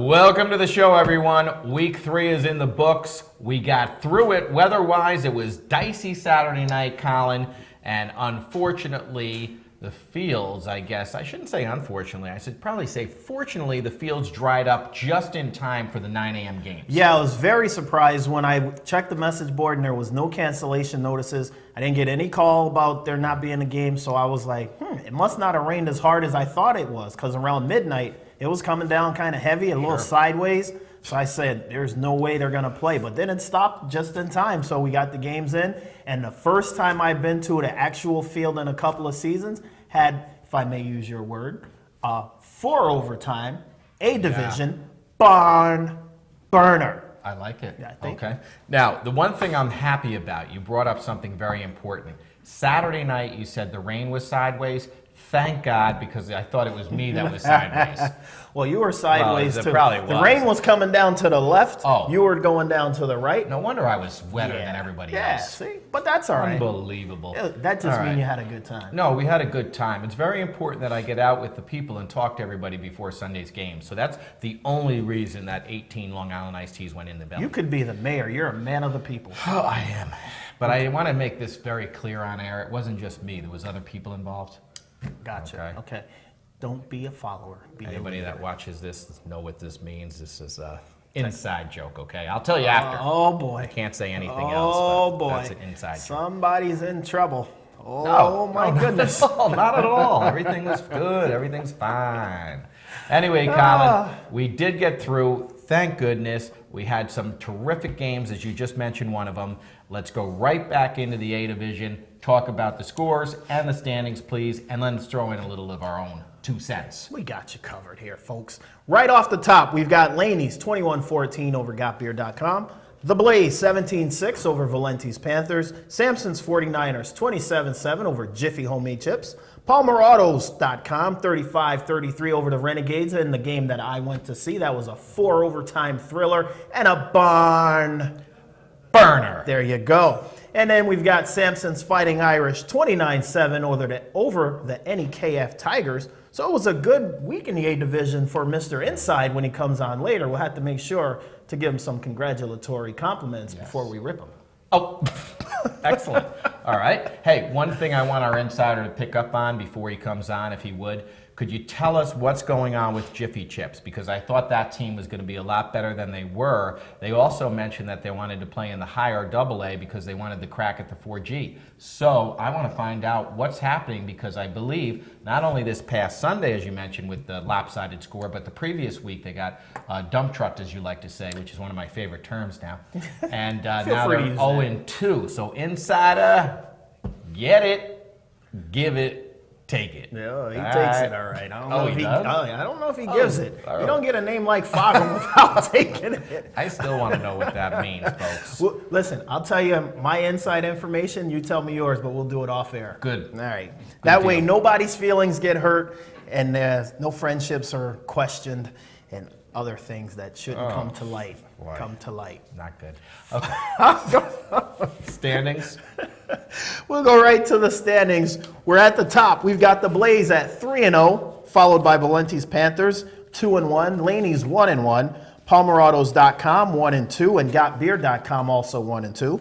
Welcome to the show, everyone. Week 3 is in the books. We got through it weather-wise. It was dicey Saturday night, Colin, and unfortunately, the fields, I guess, I shouldn't say unfortunately, I should probably say fortunately, the fields dried up just in time for the 9 a.m. games. Yeah, I was very surprised when I checked the message board and there was no cancellation notices. I didn't get any call about there not being a game, so I was like, it must not have rained as hard as I thought it was, because around midnight, it was coming down kind of heavy, a little sideways. So I said, there's no way they're going to play. But then it stopped just in time, so we got the games in. And the first time I've been to the actual field in a couple of seasons had, if I may use your word, 4 overtime, A division, barn burner. I like it. Yeah, I okay. Now, the one thing I'm happy about, you brought up something very important. Saturday night, you said the rain was sideways. Thank God, because I thought it was me that was sideways. Well, you were sideways, too. Probably was. The rain was coming down to the left. Oh. You were going down to the right. No wonder I was wetter than everybody else. Yeah, see? But that's all right. Unbelievable. That just means you had a good time. No, we had a good time. It's very important that I get out with the people and talk to everybody before Sunday's game. So that's the only reason that 18 Long Island iced teas went in the belly. You could be the mayor. You're a man of the people. Oh, I am. But I want to make this very clear on air. It wasn't just me. There was other people involved. Gotcha. Okay. Don't be a follower. Anybody that watches this know what this means. This is an inside joke, okay? I'll tell you after. Oh, boy. I can't say anything else. Oh, boy. That's an inside joke. Somebody's in trouble. Oh, no, my goodness. Not at all. Everything was good. Everything's fine. Anyway, Colin, we did get through. Thank goodness. We had some terrific games, as you just mentioned one of them. Let's go right back into the A division, talk about the scores and the standings, please, and let's throw in a little of our own 2 cents. We got you covered here, folks. Right off the top, we've got Laney's 21-14 over gotbeer.com. The Blaze 17-6 over Valenti's Panthers. Samson's 49ers 27-7 over Jiffy Homemade Chips. PalmerAutos.com 35-33 over the Renegades in the game that I went to see. That was a 4 overtime thriller and a barn burner. There you go. And then we've got Samson's Fighting Irish 29-7 over the NEKF Tigers. So it was a good week in the A division for Mr. Inside when he comes on later. We'll have to make sure to give him some congratulatory compliments before we rip him. Oh, excellent. All right. Hey, one thing I want our insider to pick up on before he comes on, if he would, could you tell us what's going on with Jiffy Chips? Because I thought that team was going to be a lot better than they were. They also mentioned that they wanted to play in the higher AA because they wanted to crack at the 4G. So I want to find out what's happening, because I believe not only this past Sunday, as you mentioned, with the lopsided score, but the previous week they got dump trucked, as you like to say, which is one of my favorite terms now. And now they're 0-2. So insider, get it, give it, take it. Yeah, he takes it all right. I don't know if does? I don't know if he gives it. You don't get a name like Fogham without taking it. I still want to know what that means, folks. Well, listen, I'll tell you my inside information. You tell me yours, but we'll do it off air. Good. All right. Good that deal. way nobody's feelings get hurt and no friendships are questioned and other things that shouldn't come to light. Boy. Come to light. Not good. Okay. Standings. We'll go right to the standings. We're at the top. We've got the Blaze at 3-0, followed by Valenti's Panthers 2-1, Laney's 1-1, PalmerAutos.com 1-2, and GotBeer.com also 1-2.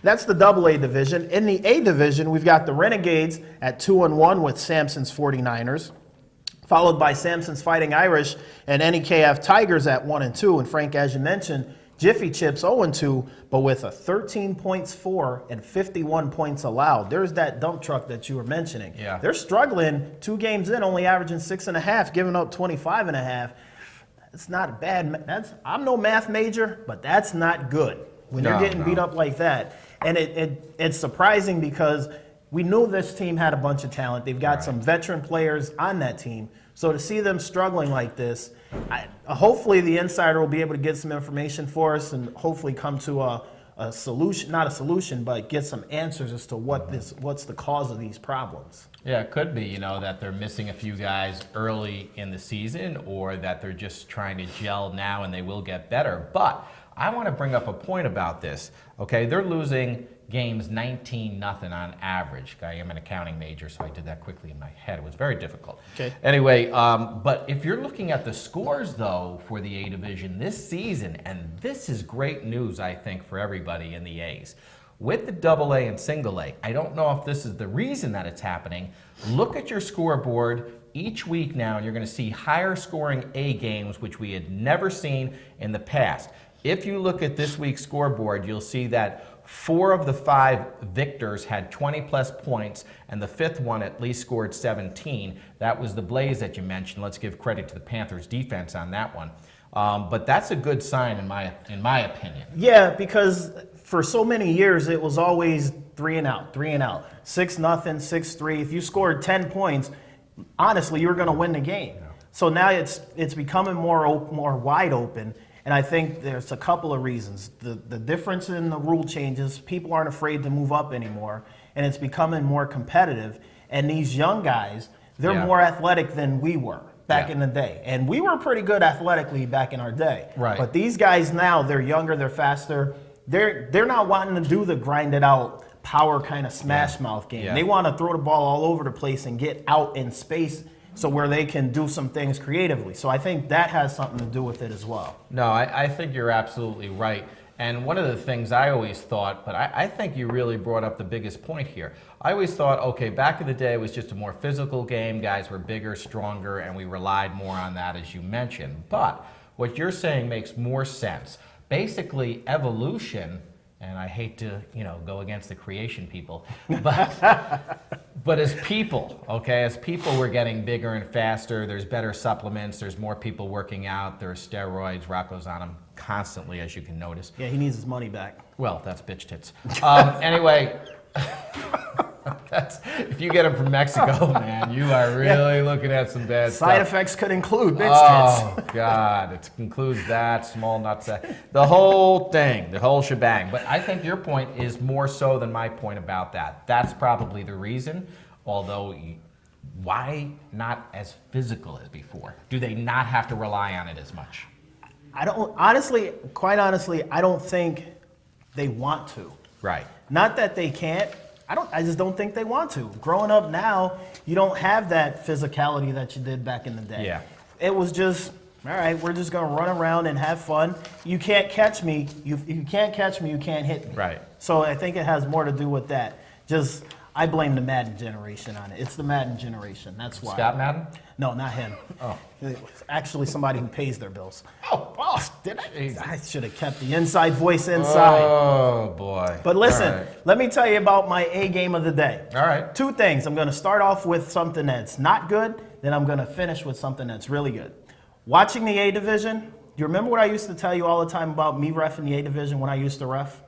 That's the AA division. In the A division, we've got the Renegades at 2-1 with Samson's 49ers, followed by Samson's Fighting Irish and NEKF Tigers at 1-2. And Frank, as you mentioned, Jiffy Chips 0-2, but with a 13 points for and 51 points allowed. There's that dump truck that you were mentioning. Yeah. They're struggling 2 games in, only averaging 6.5, giving up 25.5. It's not bad. I'm no math major, but that's not good when you're getting beat up like that. And it's surprising because we knew this team had a bunch of talent. They've got some veteran players on that team. So to see them struggling like this, hopefully the insider will be able to get some information for us and hopefully come to a solution, not a solution, but get some answers as to what's the cause of these problems. Yeah, it could be, that they're missing a few guys early in the season, or that they're just trying to gel now and they will get better. But I want to bring up a point about this. Okay, they're losing games 19-0 on average. I am an accounting major, so I did that quickly in my head. It was very difficult. Okay. Anyway, but if you're looking at the scores, though, for the A division this season, and this is great news, I think, for everybody in the A's. With the Double A and Single A, I don't know if this is the reason that it's happening. Look at your scoreboard each week now, and you're going to see higher scoring A games, which we had never seen in the past. If you look at this week's scoreboard, you'll see that 4 of the 5 victors had 20-plus points, and the 5th one at least scored 17. That was the Blaze that you mentioned. Let's give credit to the Panthers' defense on that one. But that's a good sign in my opinion. Yeah, because for so many years it was always 3 and out, 3 and out, 6-0, 6-3. If you scored 10 points, honestly, you were going to win the game. Yeah. So now it's becoming more wide open. And I think there's a couple of reasons. The difference in the rule changes, people aren't afraid to move up anymore, and it's becoming more competitive. And these young guys, they're more athletic than we were back in the day. And we were pretty good athletically back in our day. Right. But these guys now, they're younger, they're faster. They're not wanting to do the grinded out power kind of smash mouth game. Yeah. They want to throw the ball all over the place and get out in space so where they can do some things creatively. So I think that has something to do with it as well. No, I think you're absolutely right. And one of the things I always thought, but I think you really brought up the biggest point here. I always thought, okay, back in the day it was just a more physical game. Guys were bigger, stronger, and we relied more on that, as you mentioned. But what you're saying makes more sense. Basically, evolution, and I hate to, go against the creation people, but as people, we're getting bigger and faster. There's better supplements. There's more people working out. There's steroids. Rocco's on them constantly, as you can notice. Yeah, he needs his money back. Well, that's bitch tits. Anyway, if you get them from Mexico, man, you are really looking at some bad stuff. Side effects could include bitch tits. tits. Oh, God. It includes that, small nuts, the whole thing, the whole shebang. But I think your point is more so than my point about that. That's probably the reason, although why not as physical as before? Do they not have to rely on it as much? Quite honestly, I don't think they want to. Right. Not that they can't. I just don't think they want to. Growing up now, you don't have that physicality that you did back in the day. Yeah. It was just, all right, we're just going to run around and have fun. You can't catch me. You can't catch me, you can't hit me. Right. So I think it has more to do with that. I blame the Madden generation on it. It's the Madden generation. That's why. Scott Madden? No, not him. Oh. Actually, somebody who pays their bills. Oh, did I? I should have kept the inside voice inside. Oh, boy. But listen, let me tell you about my A game of the day. All right. 2 things. I'm going to start off with something that's not good, then I'm going to finish with something that's really good. Watching the A division, you remember what I used to tell you all the time about me reffing the A division when I used to ref?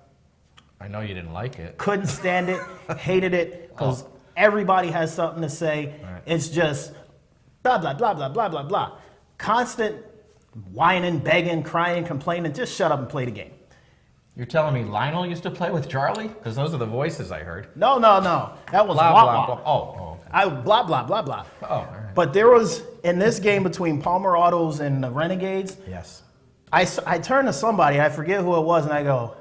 I know you didn't like it. Couldn't stand it, hated it, because everybody has something to say. Right. It's just blah, blah, blah, blah, blah, blah, blah. Constant whining, begging, crying, complaining. Just shut up and play the game. You're telling me Lionel used to play with Charlie? Because those are the voices I heard. No. That was blah, wah, blah, wah. blah. Oh, okay. Blah, blah, blah, blah. Oh, all right. But there was, in this game between Palmer Autos and the Renegades, Yes. I turned to somebody, I forget who it was, and I go,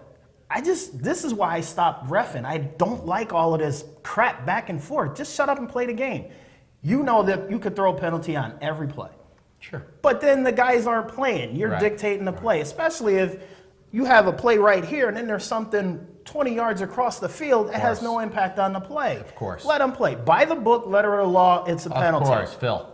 this is why I stopped reffing. I don't like all of this crap back and forth. Just shut up and play the game. You know that you could throw a penalty on every play. Sure. But then the guys aren't playing. You're dictating the play, especially if you have a play right here and then there's something 20 yards across the field that has no impact on the play. Of course. Let them play. By the book, letter of the law, it's a penalty. Of course, Phil.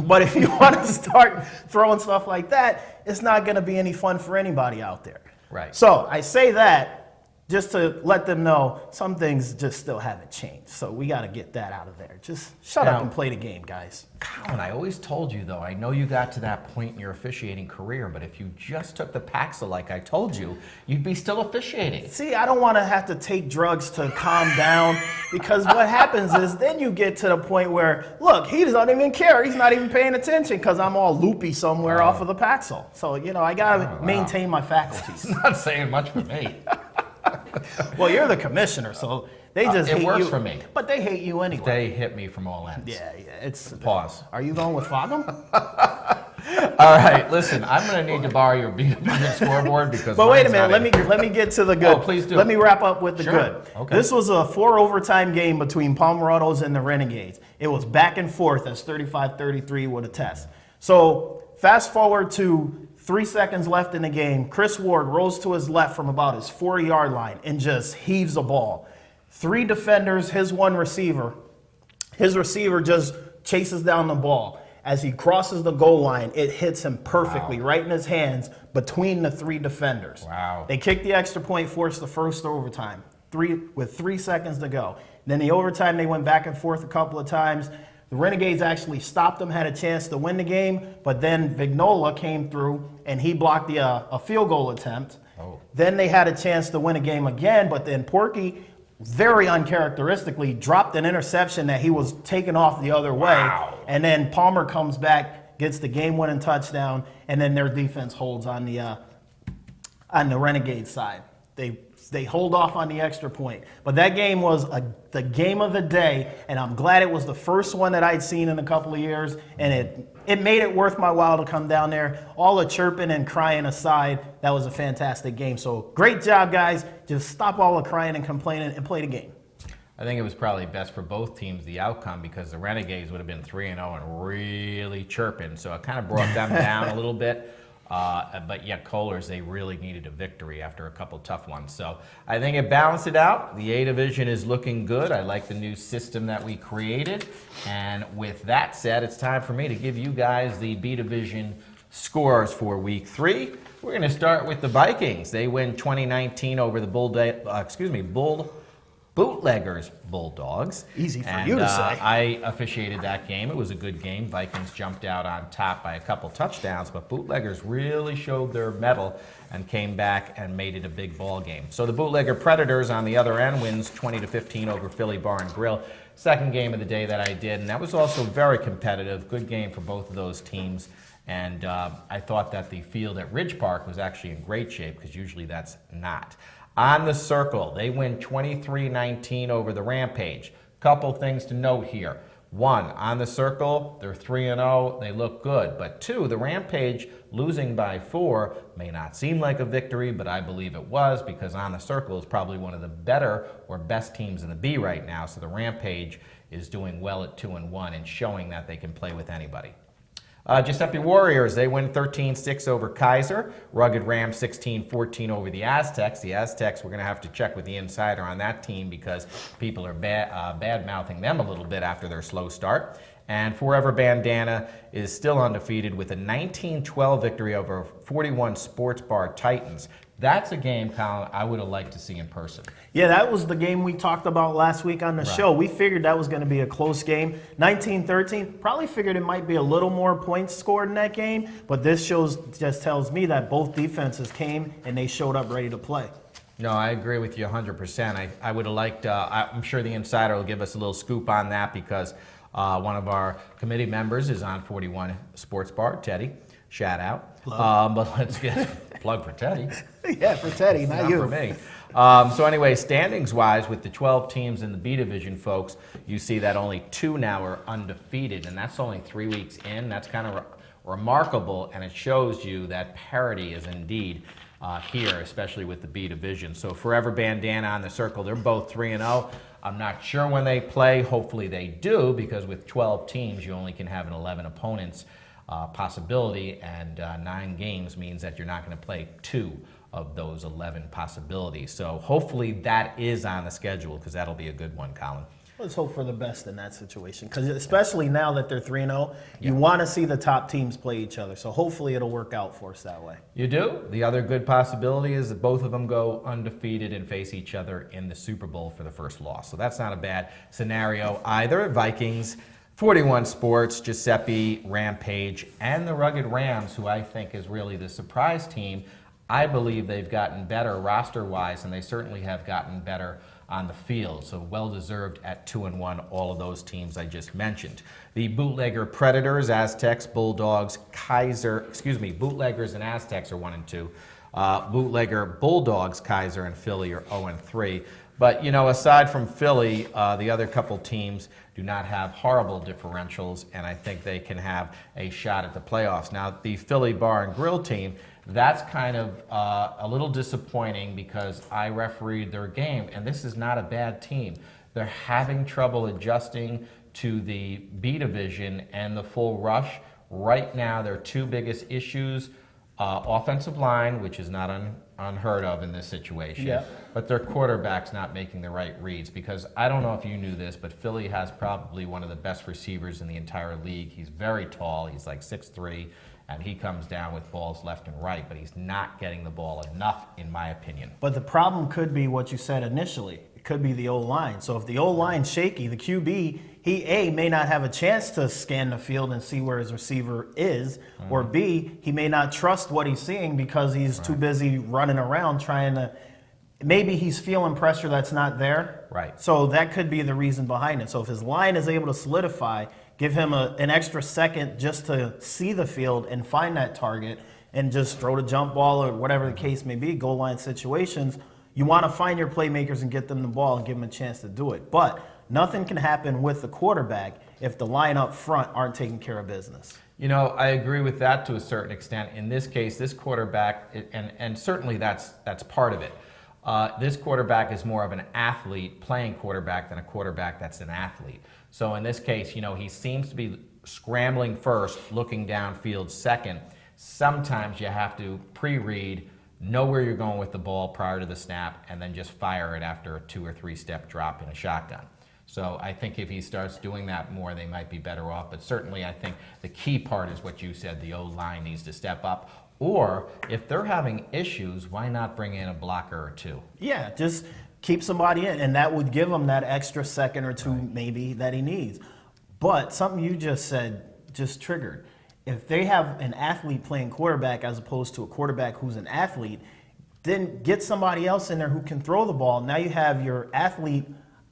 But if you want to start throwing stuff like that, it's not going to be any fun for anybody out there. Right. So I say that just to let them know some things just still haven't changed. So we got to get that out of there. Just shut up and play the game, guys. Colin, I always told you, though, I know you got to that point in your officiating career, but if you just took the Paxil like I told you, you'd be still officiating. See, I don't want to have to take drugs to calm down, because what happens is then you get to the point where, look, he doesn't even care. He's not even paying attention because I'm all loopy somewhere off of the Paxil. So, I got to maintain my faculties. It's not saying much for me. Well, you're the commissioner, so they just hate you. It works for me. But they hate you anyway. They hit me from all ends. Yeah, it's... Pause. Are you going with Fogham? All right, listen, I'm going to need to borrow your B division scoreboard because. But wait a mine's minute, not let me get to the good. Oh, please do. Let me wrap up with the Sure. good. Okay. This was a 4 overtime game between Palmerados and the Renegades. It was back and forth, as 35-33 would attest. So fast forward to 3 seconds left in the game. Chris Ward rolls to his left from about his 40-yard line and just heaves a ball. 3 defenders, his 1 receiver. His receiver just chases down the ball. As he crosses the goal line, it hits him perfectly right in his hands between the 3 defenders. Wow. They kicked the extra point, forced the first overtime, with 3 seconds to go. Then the overtime, they went back and forth a couple of times. The Renegades actually stopped them, had a chance to win the game, but then Vignola came through and he blocked a field goal attempt. Oh. Then they had a chance to win a game again, but then Porky, very uncharacteristically, dropped an interception that he was taken off the other way. Wow. And then Palmer comes back, gets the game-winning touchdown, and then their defense holds on the Renegade side. They hold off on the extra point. But that game was the game of the day, and I'm glad it was the first one that I'd seen in a couple of years, and it made it worth my while to come down there. All the chirping and crying aside, that was a fantastic game. So great job, guys. Just stop all the crying and complaining and play the game. I think it was probably best for both teams, the outcome, because the Renegades would have been 3-0 and really chirping. So it kind of brought them down a little bit. But yet Kohlers, they really needed a victory after a couple tough ones. So I think it balanced it out. The A division is looking good. I like the new system that we created. And with that said, it's time for me to give you guys the B division scores for week 3. We're going to start with the Vikings. They win 2019 over the Bootleggers Bulldogs. Easy for you to say. I officiated that game. It was a good game. Vikings jumped out on top by a couple touchdowns, but Bootleggers really showed their mettle and came back and made it a big ball game. So the Bootlegger Predators on the other end wins 20-15 over Philly Bar and Grill. Second game of the day that I did, and that was also very competitive. Good game for both of those teams. And I thought that the field at Ridge Park was actually in great shape because usually that's not. On the Circle, they win 23-19 over the Rampage. Couple things to note here. 1, on the Circle, they're 3-0. They look good. But 2, the Rampage losing by 4 may not seem like a victory, but I believe it was because On the Circle is probably one of the better or best teams in the B right now. So the Rampage is doing well at 2-1 and showing that they can play with anybody. Giuseppe Warriors, they win 13-6 over Kaiser. Rugged Rams 16-14 over the Aztecs. The Aztecs, we're going to have to check with the insider on that team because people are bad-mouthing them a little bit after their slow start. And Forever Bandana is still undefeated with a 19-12 victory over 41 Sports Bar Titans. That's a game, Colin, I would have liked to see in person. Yeah, that was the game we talked about last week on the show. We figured that was going to be a close game. 19-13, probably figured it might be a little more points scored in that game, but this just tells me that both defenses came and they showed up ready to play. No, I agree with you 100%. I would have liked, I'm sure the insider will give us a little scoop on that because one of our committee members is on 41 Sports Bar, Teddy. Shout out. But let's get plug for Teddy. Yeah, for Teddy, not you. For me. So anyway, standings-wise, with the 12 teams in the B division, folks, you see that only 2 now are undefeated, and that's only 3 weeks in. That's kind of remarkable, and it shows you that parity is indeed here, especially with the B division. So Forever Bandana on the Circle, they're both 3-0. I'm not sure when they play. Hopefully they do, because with 12 teams, you only can have an 11 opponents possibility, and 9 games means that you're not going to play 2 of those 11 possibilities. So hopefully that is on the schedule because that'll be a good one, Colin. Let's hope for the best in that situation because especially now that they're 3-0, you want to see the top teams play each other. So hopefully it'll work out for us that way. You do. The other good possibility is that both of them go undefeated and face each other in the Super Bowl for the first loss. So that's not a bad scenario either. Vikings, 41 Sports, Giuseppe, Rampage, and the Rugged Rams, who I think is really the surprise team. I believe they've gotten better roster-wise, and they certainly have gotten better on the field. So well-deserved at 2-1, all of those teams I just mentioned. The bootlegger Predators, Aztecs, Bulldogs, Bootleggers and Aztecs are 1-2. Bootlegger Bulldogs, Kaiser, and Philly are 0-3. But, aside from Philly, the other couple teams do not have horrible differentials, and I think they can have a shot at the playoffs. Now, the Philly Bar and Grill team, that's kind of a little disappointing because I refereed their game, and this is not a bad team. They're having trouble adjusting to the B division and the full rush. Right now, their two biggest issues, offensive line, which is not unheard of in this situation, but their quarterback's not making the right reads, because I don't know if you knew this, but Philly has probably one of the best receivers in the entire league. He's very tall. He's like 6'3", and he comes down with balls left and right, but he's not getting the ball enough, in my opinion. But the problem could be what you said initially. It could be the O-line. So if the O-line's shaky, the QB, he may not have a chance to scan the field and see where his receiver is, or B, he may not trust what he's seeing because he's too busy running around trying to, maybe he's feeling pressure that's not there. Right. So that could be the reason behind it. So if his line is able to solidify, give him an extra second just to see the field and find that target and just throw the jump ball or whatever the case may be, goal line situations, you want to find your playmakers and get them the ball and give them a chance to do it. But nothing can happen with the quarterback if the line up front aren't taking care of business. I agree with that to a certain extent. In this case, this quarterback, and certainly that's part of it. This quarterback is more of an athlete playing quarterback than a quarterback that's an athlete. So in this case, he seems to be scrambling first, looking downfield second. Sometimes you have to pre-read, know where you're going with the ball prior to the snap, and then just fire it after a 2 or 3 step drop in a shotgun. So I think if he starts doing that more, they might be better off. But certainly I think the key part is what you said, the O-line needs to step up. Or if they're having issues, why not bring in a blocker or two? Yeah, just keep somebody in, and that would give him that extra second or two maybe that he needs. But something you just said just triggered. If they have an athlete playing quarterback as opposed to a quarterback who's an athlete, then get somebody else in there who can throw the ball. Now you have your athlete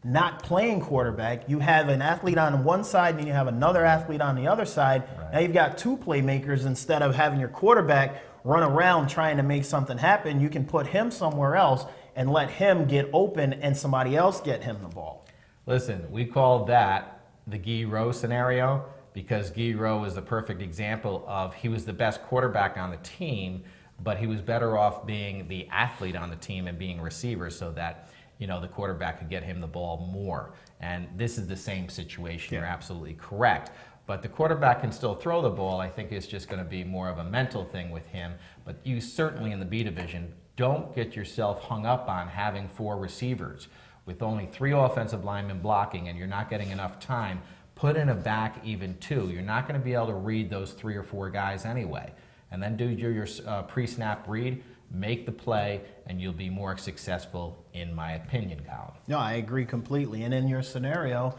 not playing quarterback. You have an athlete on one side and you have another athlete on the other side. Right. Now you've got two playmakers instead of having your quarterback run around trying to make something happen. You can put him somewhere else and let him get open and somebody else get him the ball. Listen, we called that the Guy Rowe scenario because Guy Rowe is the perfect example of he was the best quarterback on the team, but he was better off being the athlete on the team and being a receiver so that the quarterback could get him the ball more. And this is the same situation. Yeah. You're absolutely correct. But the quarterback can still throw the ball. I think it's just going to be more of a mental thing with him. But you certainly in the B division, don't get yourself hung up on having 4 receivers. With only 3 offensive linemen blocking and you're not getting enough time, put in a back even 2. You're not going to be able to read those 3 or 4 guys anyway. And then do your pre-snap read, make the play, and you'll be more successful, in my opinion, Colin. No, I agree completely. And in your scenario,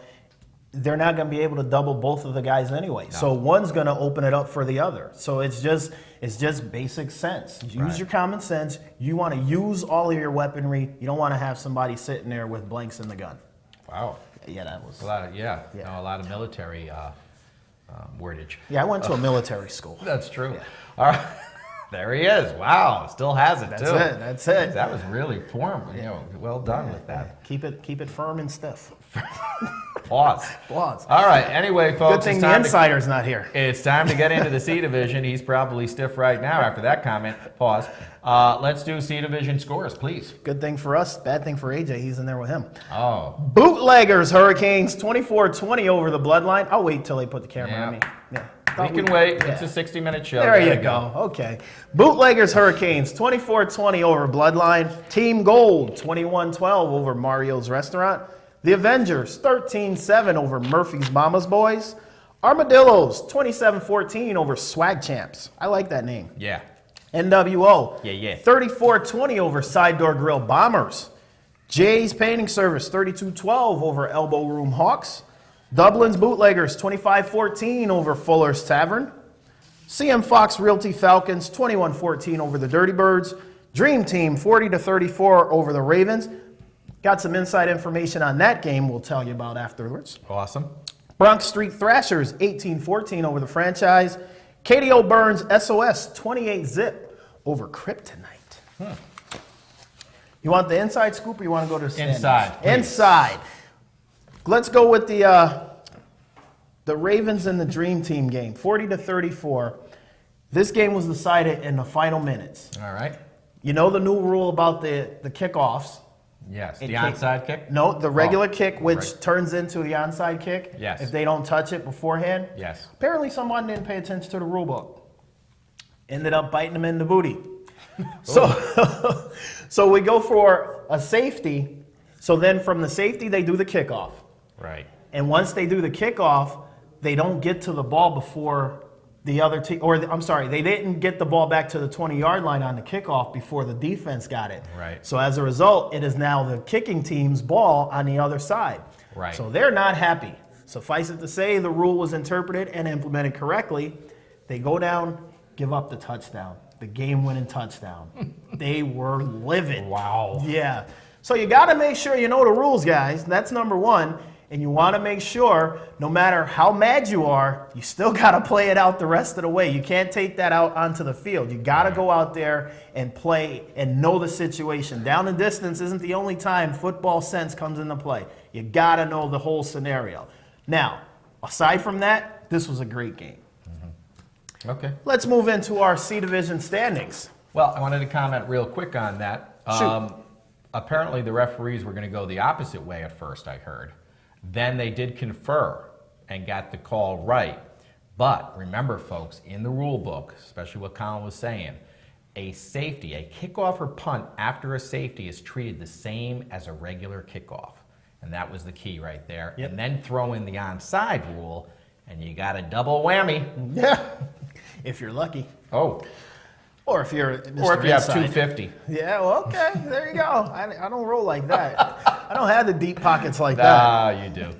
they're not going to be able to double both of the guys anyway. No. So one's going to open it up for the other. So it's just basic sense. Use your common sense. You want to use all of your weaponry. You don't want to have somebody sitting there with blanks in the gun. Wow. Yeah, that was a lot of a lot of military wordage. Yeah, I went to a military school. That's true. Yeah. All right. There he is. Wow, still has it too. That's it. That was really formal. Well done with that. Keep it firm and stiff. Pause. All right. Anyway, folks. Good thing the insider's not here. It's time to get into the C division. He's probably stiff right now after that comment. Pause. Let's do C division scores, please. Good thing for us. Bad thing for AJ. He's in there with him. Oh. Bootleggers Hurricanes 24-20 over the Bloodline. I'll wait till they put the camera on me. Yeah. We can wait. Yeah. It's a 60-minute show. There you go. Okay. Bootleggers Hurricanes 24-20 over Bloodline. Team Gold 21-12 over Mario's Restaurant. The Avengers 13-7 over Murphy's Mama's Boys. Armadillos 27-14 over Swag Champs. I like that name. Yeah. NWO. Yeah. 34-20 over Side Door Grill Bombers. Jay's Painting Service 32-12 over Elbow Room Hawks. Dublin's Bootleggers 25-14 over Fuller's Tavern. CM Fox Realty Falcons 21-14 over the Dirty Birds. Dream Team 40-34 over the Ravens. Got some inside information on that game we'll tell you about afterwards. Awesome. Bronx Street Thrashers 18-14 over the franchise. KDO Burns SOS 28-zip over Kryptonite. You want the inside scoop or you want to go to the standings? Inside, please. Inside. Let's go with the Ravens and the Dream Team game, 40-34. This game was decided in the final minutes. All right. You know the new rule about the kickoffs? Yes. The onside kick? No, the regular kick, which right. turns into the onside kick. Yes. If they don't touch it beforehand. Yes. Apparently someone didn't pay attention to the rule book. Ended up biting them in the booty. So we go for a safety. So then from the safety, they do the kickoff. Right. And once they do the kickoff, they don't get to the ball before the other team, they didn't get the ball back to the 20-yard line on the kickoff before the defense got it. Right. So as a result, it is now the kicking team's ball on the other side. Right. So they're not happy. Suffice it to say, the rule was interpreted and implemented correctly. They go down, give up the touchdown, the game-winning touchdown. They were livid. Wow. Yeah. So you got to make sure you know the rules, guys. That's number one. And you want to make sure, no matter how mad you are, you still got to play it out the rest of the way. You can't take that out onto the field. You got to go out there and play and know the situation. Down and distance isn't the only time football sense comes into play. You got to know the whole scenario. Now, aside from that, this was a great game. Mm-hmm. Okay. Let's move into our C Division standings. Well, I wanted to comment real quick on that. Shoot. Apparently, the referees were going to go the opposite way at first, I heard. Then they did confer and got the call right. But remember, folks, in the rule book, especially what Colin was saying, a safety, a kickoff or punt after a safety is treated the same as a regular kickoff. And that was the key right there. Yep. And then throw in the onside rule, and you got a double whammy. Yeah. If you're lucky. Oh. Or if you're Mr. Or if you have Inside. 250. Yeah, well, okay. There you go. I don't roll like that. I don't have the deep pockets like that. Ah, you do.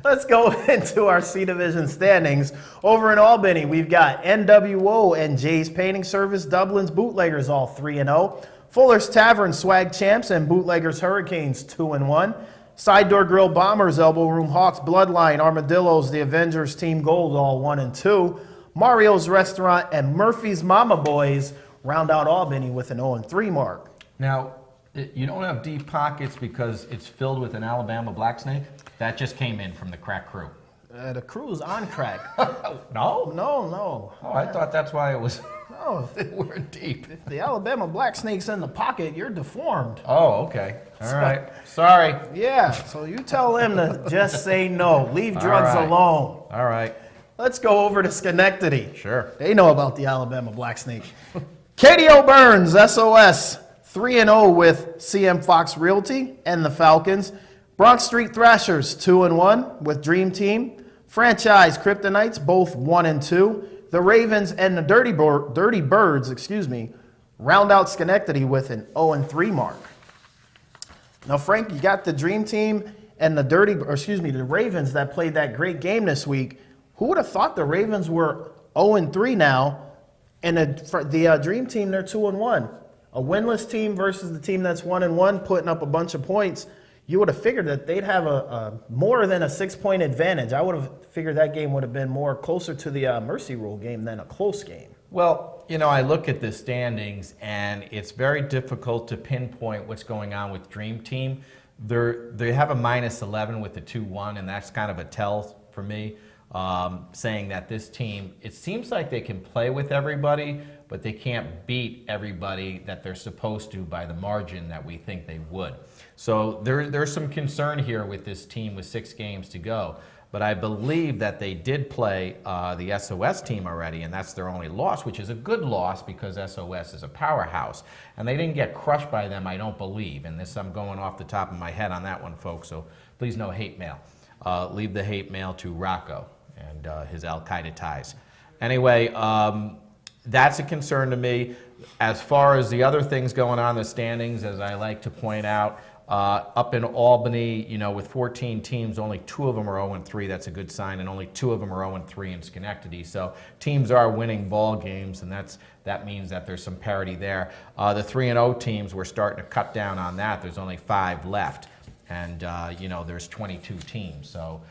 Let's go into our C Division standings. Over in Albany, we've got NWO and Jay's Painting Service, Dublin's Bootleggers, all 3-0. Fuller's Tavern, Swag Champs, and Bootleggers Hurricanes, 2-1. Side Door Grill Bombers, Elbow Room Hawks, Bloodline, Armadillos, the Avengers, Team Gold, all 1-2. Mario's Restaurant and Murphy's Mama Boys round out Albany with an 0-3 mark. Now, you don't have deep pockets because it's filled with an Alabama black snake? That just came in from the crack crew. The crew's on crack. No? No. Oh, I thought that's why it was. No. They weren't deep. If the Alabama black snake's in the pocket, you're deformed. Oh, okay. All right. Sorry. Yeah, so you tell them to just say no. Leave drugs right. alone. All right. Let's go over to Schenectady. Sure. They know about the Alabama black snake. KDO Burns, SOS, 3-0 with CM Fox Realty and the Falcons. Bronx Street Thrashers, 2-1 with Dream Team. Franchise Kryptonites, both 1-2. The Ravens and the Dirty Birds, round out Schenectady with an 0-3 mark. Now, Frank, you got the Dream Team and the Ravens that played that great game this week. Who would have thought the Ravens were 0-3 now, and the Dream Team, they're 2-1. A winless team versus the team that's 1-1, putting up a bunch of points. You would have figured that they'd have a more than a 6-point advantage. I would have figured that game would have been more closer to the Mercy Rule game than a close game. Well, I look at the standings, and it's very difficult to pinpoint what's going on with Dream Team. They have a -11 with the 2-1, and that's kind of a tell for me. Saying that this team, it seems like they can play with everybody, but they can't beat everybody that they're supposed to by the margin that we think they would. So there's some concern here with this team with 6 games to go. But I believe that they did play the SOS team already, and that's their only loss, which is a good loss because SOS is a powerhouse. And they didn't get crushed by them, I don't believe. And this, I'm going off the top of my head on that one, folks, so please no hate mail. Leave the hate mail to Rocco and his Al-Qaeda ties. Anyway, that's a concern to me. As far as the other things going on in the standings, as I like to point out, Up in Albany, with 14 teams, only 2 of them are 0-3. That's a good sign, and only 2 of them are 0-3 in Schenectady. So teams are winning ball games, and that means that there's some parity there. The 3-0 teams, we're starting to cut down on that. There's only 5 left, and there's 22 teams. So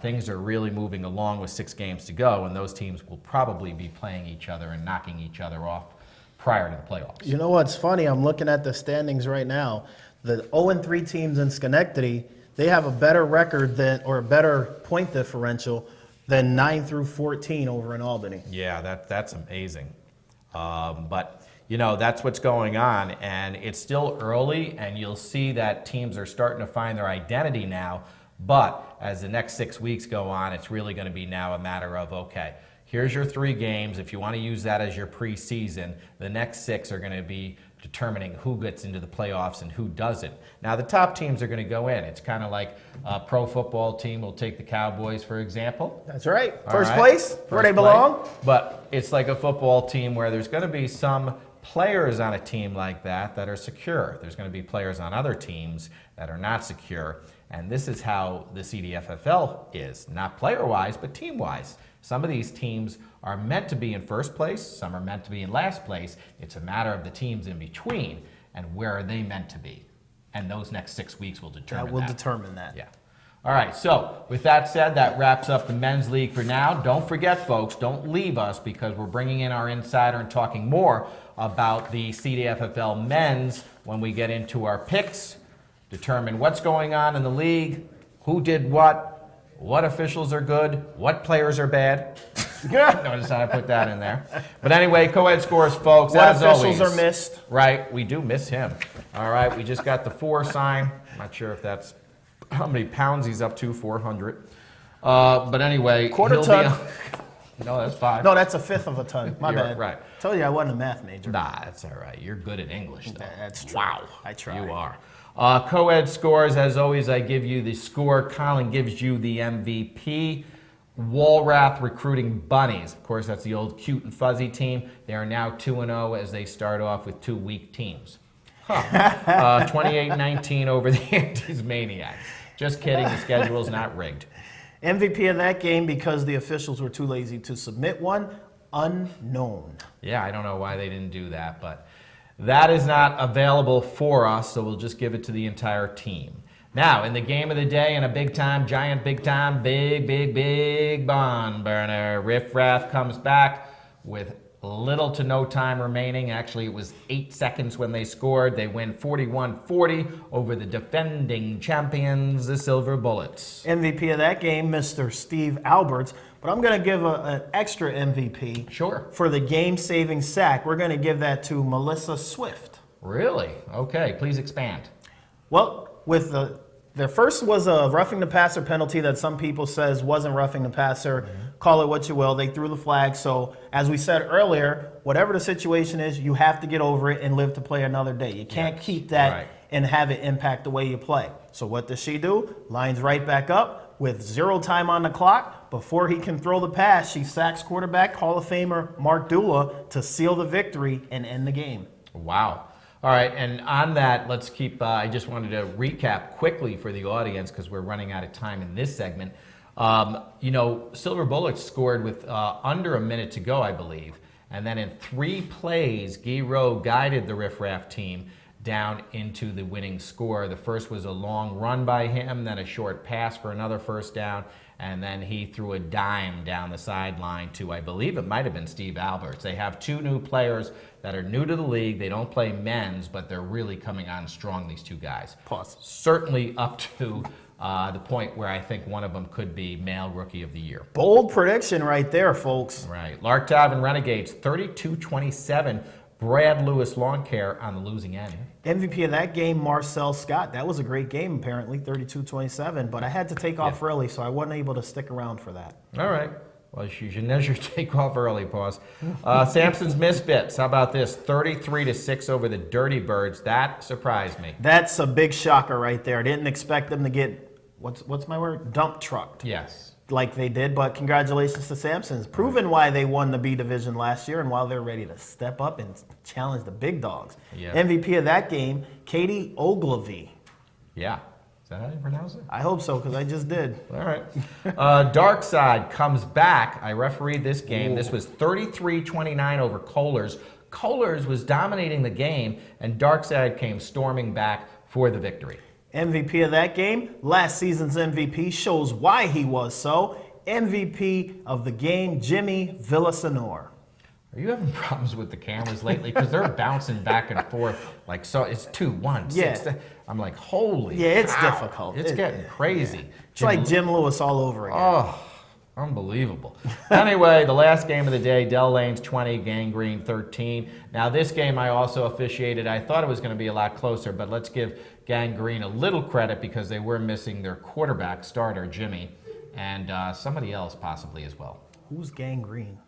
things are really moving along with 6 games to go, and those teams will probably be playing each other and knocking each other off prior to the playoffs. You know what's funny? I'm looking at the standings right now. The 0-3 teams in Schenectady, they have a better record or a better point differential than 9 through 14 over in Albany. Yeah, that's amazing. But that's what's going on, and it's still early, and you'll see that teams are starting to find their identity now. But as the next 6 weeks go on, it's really going to be now a matter of, okay, here's your 3 games. If you want to use that as your preseason, the next 6 are going to be determining who gets into the playoffs and who doesn't. Now, the top teams are going to go in. It's kind of like a pro football team will take the Cowboys, for example. That's right. First place, where they belong. But it's like a football team where there's going to be some players on a team like that are secure. There's going to be players on other teams that are not secure. And this is how the CDFFL is, not player-wise, but team-wise. Some of these teams are meant to be in first place. Some are meant to be in last place. It's a matter of the teams in between and where are they meant to be. And those next 6 weeks will determine that. That will determine that. Yeah. All right, so with that said, that wraps up the men's league for now. Don't forget, folks, don't leave us because we're bringing in our insider and talking more about the CDFFL men's when we get into our picks, determine what's going on in the league, who did what officials are good, what players are bad. Notice how I put that in there. But anyway, co-ed scores, folks, What as officials always. are missed. Right, we do miss him. All right, we just got the 4 sign. I'm not sure if that's how many pounds he's up to, 400. But anyway. Quarter ton. No, that's 5. No, that's a fifth of a ton. My You're bad. right. Told you I wasn't a math major. Nah, that's all right. You're good at English, though. That's true. Wow. I try. You are. Co-ed scores, as always, I give you the score. Colin gives you the MVP. Walrath recruiting bunnies. Of course, that's the old cute and fuzzy team. They are now 2-0 as they start off with 2 weak teams. 28-19 over the Andes Maniacs. Just kidding. The schedule's not rigged. MVP of that game because the officials were too lazy to submit one. Unknown. Yeah, I don't know why they didn't do that, but that is not available for us, so we'll just give it to the entire team. Now, in the game of the day, and a big-time, giant, big-time, big barn burner, Riff Raff comes back with little to no time remaining. Actually, it was 8 seconds when they scored. They win 41-40 over the defending champions, the Silver Bullets. MVP of that game, Mr. Steve Alberts. But I'm going to give an extra MVP. Sure. For the game-saving sack. We're going to give that to Melissa Swift. Really? Okay, please expand. Well, with the first was a roughing the passer penalty that some people says wasn't roughing the passer. Call it what you will. They threw the flag. So as we said earlier, whatever the situation is, you have to get over it and live to play another day. You can't keep that and have it impact the way you play. So what does she do? Lines right back up with 0 time on the clock. Before he can throw the pass, she sacks quarterback Hall of Famer Mark Dula to seal the victory and end the game. Wow. All right, and on that, let's keep, I just wanted to recap quickly for the audience because we're running out of time in this segment. Silver Bullets scored with under a minute to go, I believe. And then in 3 plays, Guy Rowe guided the Riff Raff team down into the winning score. The first was a long run by him, then a short pass for another first down, and then he threw a dime down the sideline to, I believe it might have been Steve Alberts. They have 2 new players that are new to the league. They don't play men's, but they're really coming on strong, these 2 guys. Pause. Certainly up to the point where I think one of them could be male rookie of the year. Bold prediction right there, folks. Right. Lark Tavern Renegades, 32-27. Brad Lewis Lawn Care on the losing end. MVP of that game, Marcel Scott. That was a great game, apparently, 32-27. But I had to take off early, so I wasn't able to stick around for that. All right. Well, you should measure take off early, pause. Samson's Misfits, how about this? 33-6 over the Dirty Birds. That surprised me. That's a big shocker right there. Didn't expect them to get, what's my word? Dump trucked. Yes. Like they did, but congratulations to Samson's. Proven why they won the B division last year and why they're ready to step up and challenge the big dogs. Yeah. MVP of that game, Katie Ogilvy. Yeah. Is that how you pronounce it? I hope so, because I just did. All right. Darkside comes back. I refereed this game. Ooh. This was 33-29 over Kohlers. Kohlers was dominating the game, and Darkside came storming back for the victory. MVP of that game, last season's MVP, shows why he was so. MVP of the game, Jimmy Villasenor. Are you having problems with the cameras lately? Because they're bouncing back and forth. Like, so it's 2, 1, 6. Yeah. I'm like, holy Yeah, it's cow. difficult. It's getting crazy. Yeah. It's like Jim Lewis all over again. Oh, unbelievable. Anyway, the last game of the day, Dell Lanes 20, Gangrene 13. Now, this game I also officiated. I thought it was going to be a lot closer, but let's give Gangrene a little credit because they were missing their quarterback starter, Jimmy, and somebody else possibly as well. Who's Gangrene?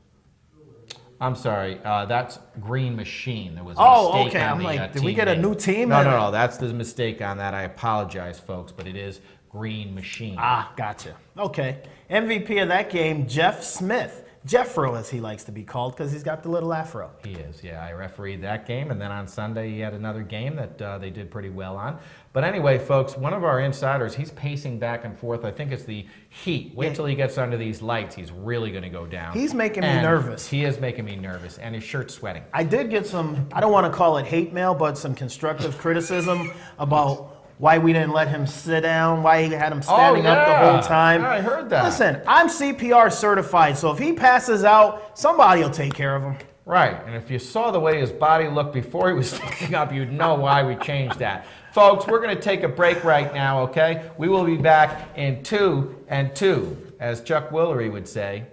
I'm sorry, that's Green Machine. There was a mistake on I'm the like, did team we get a name. new team? No, that's the mistake on that. I apologize, folks, but it is Green Machine. Ah, gotcha. Okay. MVP of that game, Jeff Smith. Jeffro, as he likes to be called, because he's got the little afro. He is, yeah. I refereed that game, and then on Sunday he had another game that they did pretty well on. But anyway, folks, one of our insiders, he's pacing back and forth. I think it's the heat. Wait till he gets under these lights. He's really going to go down. He's making me nervous. He is making me nervous, and his shirt's sweating. I did get some, I don't want to call it hate mail, but some constructive criticism about why we didn't let him sit down, why he had him standing up the whole time. Yeah, I heard that. Listen, I'm CPR certified, so if he passes out, somebody will take care of him. Right, and if you saw the way his body looked before he was standing up, you'd know why we changed that. Folks, we're going to take a break right now, okay? We will be back in 2 and 2, as Chuck Willery would say.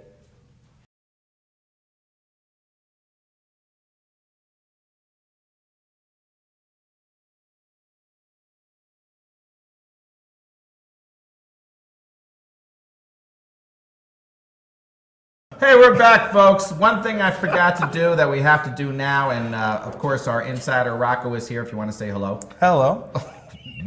Hey, we're back, folks. One thing I forgot to do that we have to do now, and of course our insider Rocco is here if you want to say hello. Hello.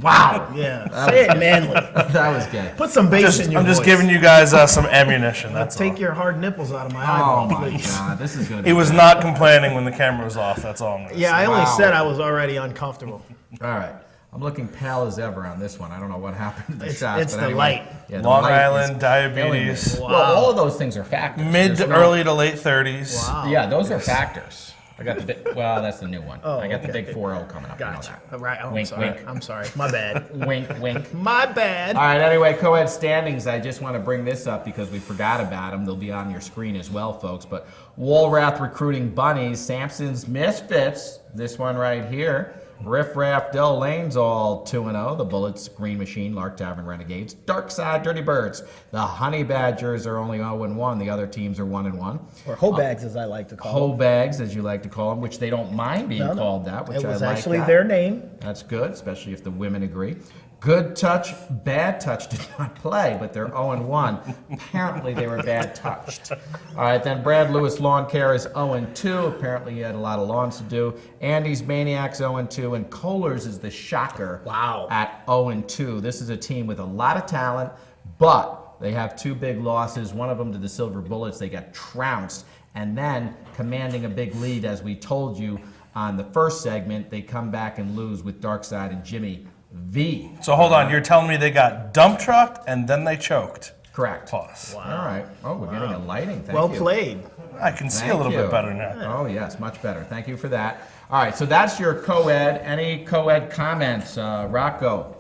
Wow. Yeah, say it manly. That was good. Put some bass in your I'm voice. just giving you guys some ammunition. That's Take all. your hard nipples out of my Oh eyeball, my please. God, this is gonna be He was good. not complaining when the camera was off. That's all I'm going to Yeah, say. I only Wow. said I was already uncomfortable. All right. I'm looking pale as ever on this one. I don't know what happened to the It's- shots. it's but the anyway. light. Yeah, the Long light Island, is diabetes. killing me. Well, all of those things are factors. Mid There's to no- early to late 30s. Wow. Yeah, those are factors. I got the big, well, that's the new one. Oh, I got the okay. big 4-0 coming up. Gotcha. You know Right. Oh, Wink, I'm sorry. wink. I'm sorry. My bad. that. Wink, wink. My bad. All right, anyway, co-ed standings. I just want to bring this up because we forgot about them. They'll be on your screen as well, folks. But Walrath Recruiting Bunnies, Sampson's Misfits, this one right here. Riff Raff Dell Lanes all 2-0. The Bullets, Green Machine, Lark Tavern Renegades. Dark Side Dirty Birds. The Honey Badgers are only 0-1. The other teams are 1-1. Or hoe bags, as I like to call them. Hoe Bags, as you like to call them, which they don't mind being called that, which It was I like actually that. their name. That's good, especially if the women agree. Good Touch, Bad Touch did not play, but they're 0-1. Apparently they were bad touched. All right, then Brad Lewis Lawn Care is 0-2. Apparently he had a lot of lawns to do. Andy's Maniacs 0-2, and Kohlers is the shocker at 0-2. This is a team with a lot of talent, but they have 2 big losses. One of them to the Silver Bullets. They got trounced. And then commanding a big lead, as we told you on the first segment, they come back and lose with Darkside and Jimmy V. So hold on. You're telling me they got dump trucked and then they choked? Correct. Pause. All right. Oh, we're getting a lighting. Thank Well you. played. I can see Thank a little you. bit better now. Oh, yes, much better. Thank you for that. All right, so that's your co-ed. Any co-ed comments? Rocco?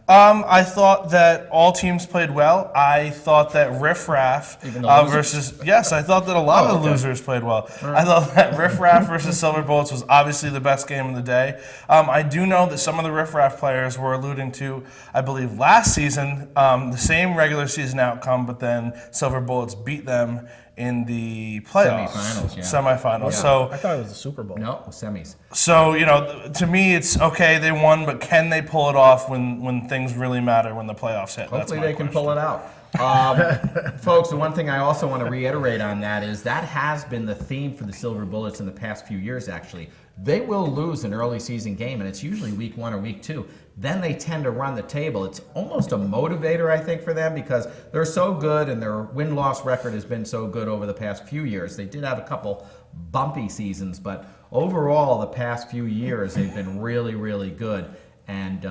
I thought that all teams played well. I thought that Riff Raff Even the losers? versus yes, I thought that a lot of the losers played well. I thought that Riff Raff versus Silver Bullets was obviously the best game of the day. I do know that some of the Riff Raff players were alluding to, I believe, last season, the same regular season outcome, but then Silver Bullets beat them in the playoffs, Semifinals, yeah. Semifinals. Yeah. So I thought it was the Super Bowl. No, semis. So, you know, to me, it's okay, they won, but can they pull it off when things really matter, when the playoffs hit? Hopefully they can pull it out. Folks, the one thing I also want to reiterate on that is that has been the theme for the Silver Bullets in the past few years, actually. They will lose an early season game, and it's usually week 1 or week 2. Then they tend to run the table. It's almost a motivator, I think, for them because they're so good and their win-loss record has been so good over the past few years. They did have a couple bumpy seasons, but overall, the past few years, they've been really, really good. And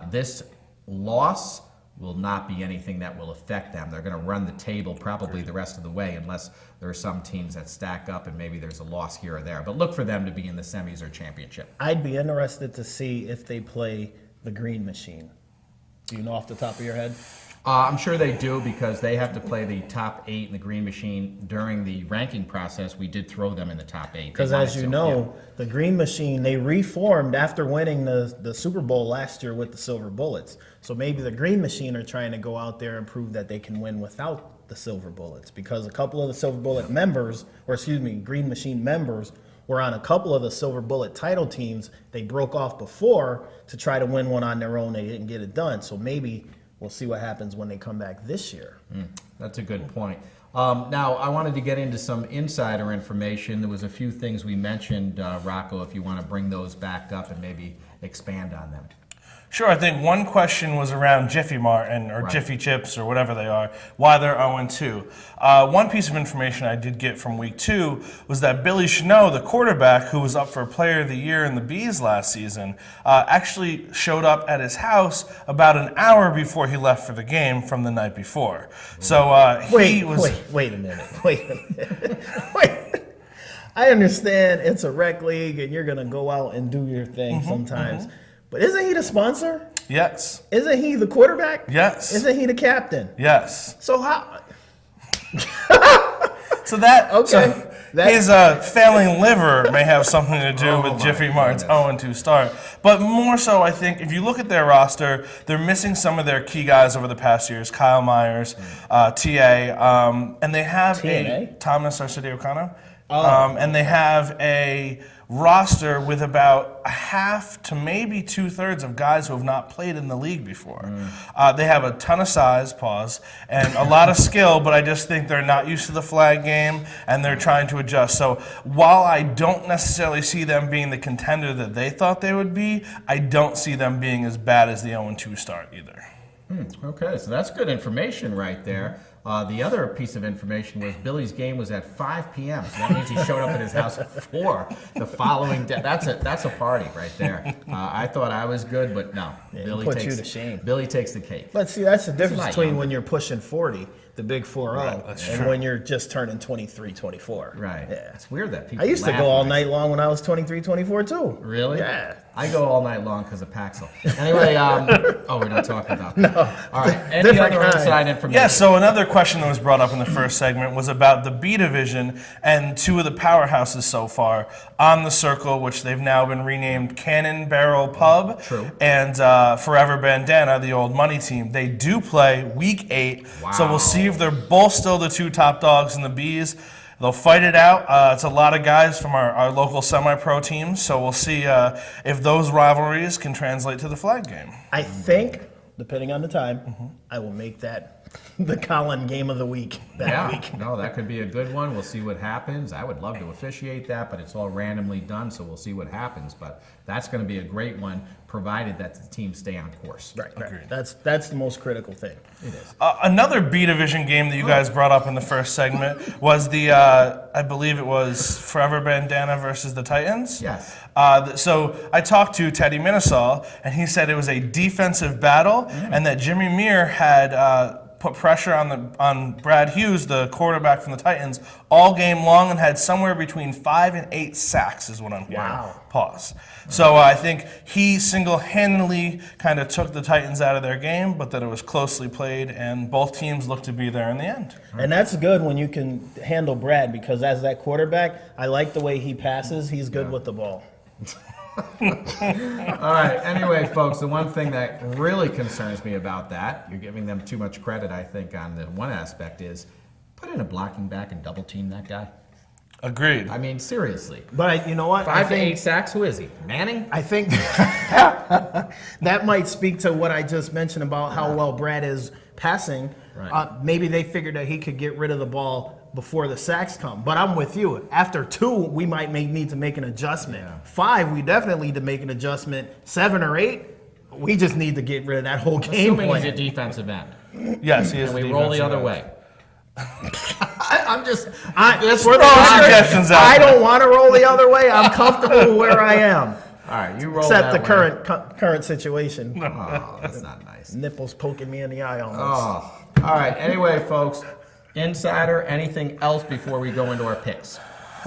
this loss will not be anything that will affect them. They're going to run the table probably the rest of the way unless there are some teams that stack up and maybe there's a loss here or there. But look for them to be in the semis or championship. I'd be interested to see if they play the Green Machine. Do you know off the top of your head? I'm sure they do because they have to play the top 8 in the Green Machine during the ranking process. We did throw them in the top 8. Because as you know, the Green Machine, they reformed after winning the Super Bowl last year with the Silver Bullets. So maybe the Green Machine are trying to go out there and prove that they can win without the Silver Bullets. Because a couple of the Silver Bullet members, or excuse me, Green Machine members, were on a couple of the Silver Bullet title teams. They broke off before to try to win one on their own. They didn't get it done. So maybe we'll see what happens when they come back this year. That's a good point. Now, I wanted to get into some insider information. There was a few things we mentioned, Rocco, if you want to bring those back up and maybe expand on them. Sure, I think one question was around Jiffy Mart or Right. Jiffy Chips or whatever they are, why they're 0-2. One piece of information I did get from week 2 was that Billy Chenot, the quarterback who was up for Player of the Year in the Bees last season, actually showed up at his house about an hour before he left for the game from the night before. So Wait a minute. Wait a minute. Wait. I understand it's a rec league and you're going to go out and do your thing sometimes. But isn't he the sponsor? Yes. Isn't he the quarterback? Yes. Isn't he the captain? Yes. So how? So that Okay. his failing liver may have something to do with Jiffy Mart's 0-2 start. But more so, I think, if you look at their roster, they're missing some of their key guys over the past years, Kyle Myers, TA, and they have TNA? Thomas Arcidio-Cano, and they have a roster with about a half to maybe 2/3 of guys who have not played in the league before. They have a ton of size, and a lot of skill, but I just think they're not used to the flag game and they're trying to adjust. So while I don't necessarily see them being the contender that they thought they would be, I don't see them being as bad as the 0-2 start either. Okay, so that's good information right there. The other piece of information was Billy's game was at 5 p.m., so that means he showed up at his house at 4 the following day. That's a party right there. I thought I was good, but no. Yeah, Billy put takes, you to shame. Billy takes the cake. But see, that's the difference not between young. when you're pushing 40, the big 4-0, that's and true. when you're just turning 23, 24. Right. Yeah. It's weird that people I used to laugh go all when I night long when I was 23, 24 too. Really? Yeah. I go all night long because of Paxil. Anyway, we're not talking about that. No. All right. Any Different other kind. inside information? Yeah, so another question that was brought up in the first segment was about the B division and 2 of the powerhouses so far on the circle, which they've now been renamed Cannon Barrel Pub True. and Forever Bandana, the old money team. They do play week 8, so Wow. we'll see if they're both still the 2 top dogs in the Bs. They'll fight it out. It's a lot of guys from our local semi-pro teams, so we'll see if those rivalries can translate to the flag game. I think, depending on the time, I will make that the Colin game of the week that week. No, that could be a good one. We'll see what happens. I would love to officiate that, but it's all randomly done, so we'll see what happens. But that's going to be a great one, provided that the teams stay on course. Right. That's the most critical thing. It is. Another B division game that you guys brought up in the first segment was the, I believe it was Forever Bandana versus the Titans. Yes. So I talked to Teddy Minnesal, and he said it was a defensive battle, and that Jimmy Meir had put pressure on Brad Hughes, the quarterback from the Titans, all game long, and had somewhere between 5 and 8 sacks, is what I'm hearing. Wow. Pause. So I think he single-handedly kind of took the Titans out of their game, but that it was closely played, and both teams looked to be there in the end. And that's good when you can handle Brad, because as that quarterback, I like the way he passes. He's good with the ball. All right. Anyway, folks, the one thing that really concerns me about that, you're giving them too much credit, I think, on the one aspect is put in a blocking back and double team that guy. Agreed. I mean, seriously. But you know what? 5 to 8 sacks. Who is he? Manning? I think that might speak to what I just mentioned about how well Brad is passing. Right. Maybe they figured that he could get rid of the ball before the sacks come. But I'm with you. After 2, we might need to make an adjustment. Yeah. 5, we definitely need to make an adjustment. 7 or 8, we just need to get rid of that whole game Assuming plan. he's a defensive end. Yes, he is. And we a roll the defensive other end. way. I'm just. Let's throw throw suggestions out I there. don't want to roll the other way. I'm comfortable where I am. right, you roll Except that the way. current situation. Oh, that's not nice. Nipples poking me in the eye almost. Oh, all right. Anyway, folks, Insider, anything else before we go into our picks?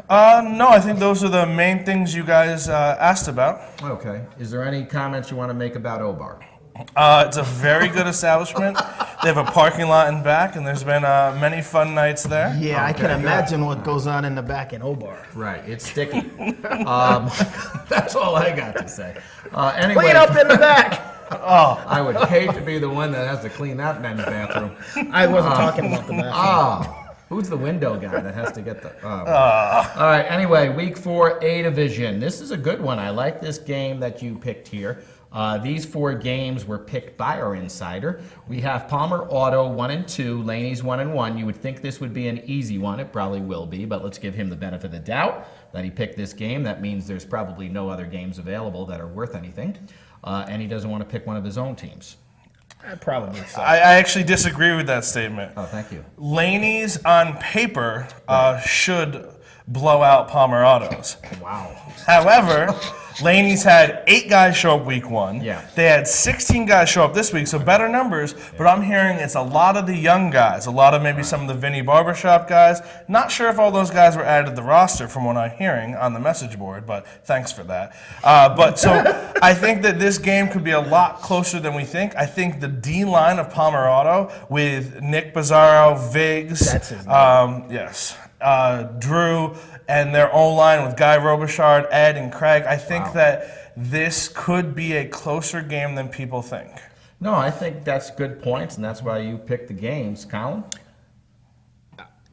No, I think those are the main things you guys asked about. Okay. Is there any comments you want to make about Obar? It's a very good establishment. They have a parking lot in back, and there's been many fun nights there. Yeah, I can imagine what goes on in the back in Obar. Right. It's sticky. That's all I got to say. Anyway, Clean up in the back. I would hate to be the one that has to clean that men's bathroom. I wasn't talking about the bathroom. Oh. Who's the window guy that has to get the... All right, anyway, Week 4 A Division. This is a good one. I like this game that you picked here. These 4 games were picked by our insider. We have Palmer Auto 1 and 2, Laney's 1 and 1. You would think this would be an easy one. It probably will be, but let's give him the benefit of the doubt that he picked this game. That means there's probably no other games available that are worth anything. And he doesn't want to pick one of his own teams. Probably so. I actually disagree with that statement. Oh, thank you. Laney's on paper should blow out Palmer Autos. Wow. However, Laney's had 8 guys show up week 1. Yeah. They had 16 guys show up this week, so better numbers. But I'm hearing it's a lot of the young guys, a lot of maybe some of the Vinny Barbershop guys. Not sure if all those guys were added to the roster from what I'm hearing on the message board, but thanks for that. But so I think that this game could be a lot closer than we think. I think the D line of Palmer Auto with Nick Bizzarro, Viggs, That's his name. yes, Drew, and their O-line with Guy Robichard, Ed, and Craig. I think that this could be a closer game than people think. No, I think that's good points, and that's why you picked the games. Colin?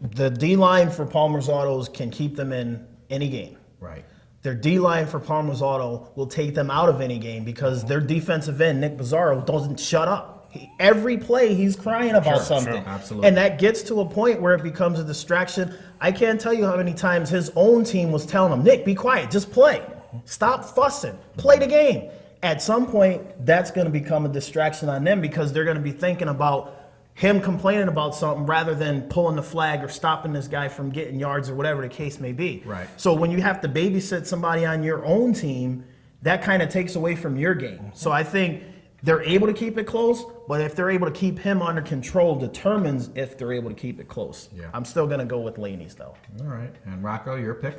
The D-line for Palmer's Autos can keep them in any game. Right. Their D-line for Palmer's Auto will take them out of any game because their defensive end, Nick Bizzarro, doesn't shut up. Every play, he's crying about something. Absolutely. And that gets to a point where it becomes a distraction. I can't tell you how many times his own team was telling him, Nick, be quiet, just play. Stop fussing. Play the game. At some point, that's going to become a distraction on them because they're going to be thinking about him complaining about something rather than pulling the flag or stopping this guy from getting yards or whatever the case may be. Right. So when you have to babysit somebody on your own team, that kind of takes away from your game. So I think they're able to keep it close, but if they're able to keep him under control, determines if they're able to keep it close. Yeah. I'm still going to go with Laney's, though. All right. And Rocco, your pick?